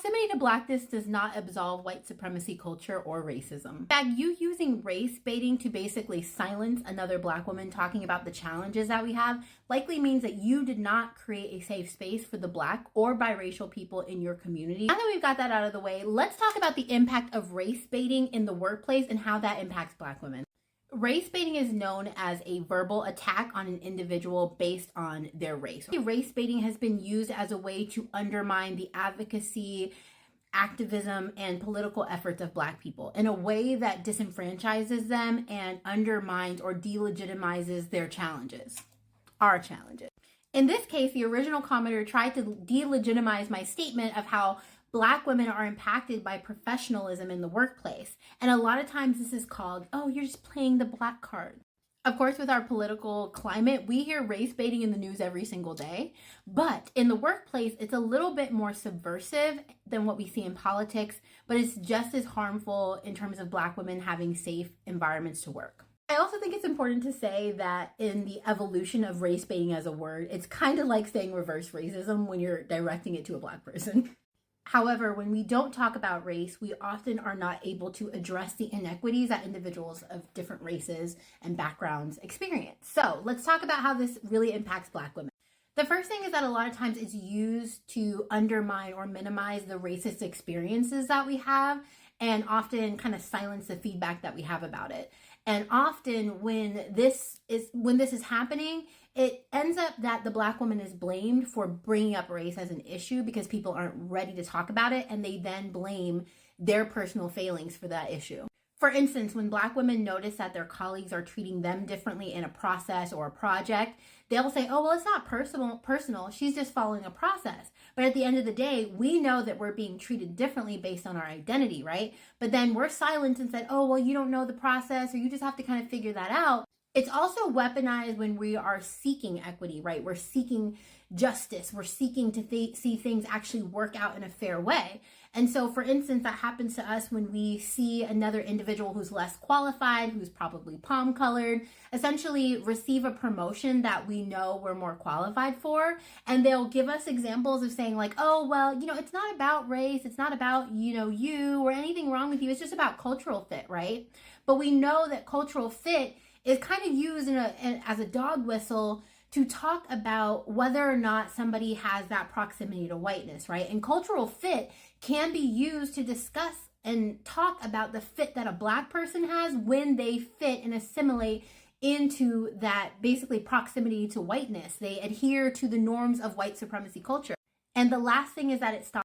Proximity to blackness does not absolve white supremacy culture or racism. In fact, you using race baiting to basically silence another black woman talking about the challenges that we have likely means that you did not create a safe space for the black or biracial people in your community. Now that we've got that out of the way, let's talk about the impact of race baiting in the workplace and how that impacts black women. Race baiting is known as a verbal attack on an individual based on their race. Race baiting has been used as a way to undermine the advocacy, activism, and political efforts of Black people in a way that disenfranchises them and undermines or delegitimizes their challenges, our challenges. In this case, the original commenter tried to delegitimize my statement of how Black women are impacted by professionalism in the workplace. And a lot of times this is called, oh, you're just playing the black card. Of course, with our political climate, we hear race baiting in the news every single day. But in the workplace, it's a little bit more subversive than what we see in politics, but it's just as harmful in terms of Black women having safe environments to work. I also think it's important to say that in the evolution of race baiting as a word, it's kind of like saying reverse racism when you're directing it to a Black person. However, when we don't talk about race, we often are not able to address the inequities that individuals of different races and backgrounds experience. So let's talk about how this really impacts Black women. The first thing is that a lot of times it's used to undermine or minimize the racist experiences that we have and often kind of silence the feedback that we have about it. And often when this is happening, it ends up that the Black woman is blamed for bringing up race as an issue because people aren't ready to talk about it, and they then blame their personal failings for that issue. For instance, when Black women notice that their colleagues are treating them differently in a process or a project, they'll say, oh, well, it's not personal. She's just following a process. But at the end of the day, we know that we're being treated differently based on our identity, right? But then we're silent and said, oh, well, you don't know the process, or you just have to kind of figure that out. It's also weaponized when we are seeking equity, right? We're seeking justice. We're seeking to see things actually work out in a fair way. And so, for instance, that happens to us when we see another individual who's less qualified, who's probably palm-colored, essentially receive a promotion that we know we're more qualified for. And they'll give us examples of saying like, oh, well, it's not about race. It's not about, you or anything wrong with you. It's just about cultural fit, right? But we know that cultural fit is kind of used as a dog whistle to talk about whether or not somebody has that proximity to whiteness, right? And cultural fit can be used to discuss and talk about the fit that a Black person has when they fit and assimilate into that basically proximity to whiteness. They adhere to the norms of white supremacy culture. And the last thing is that it stops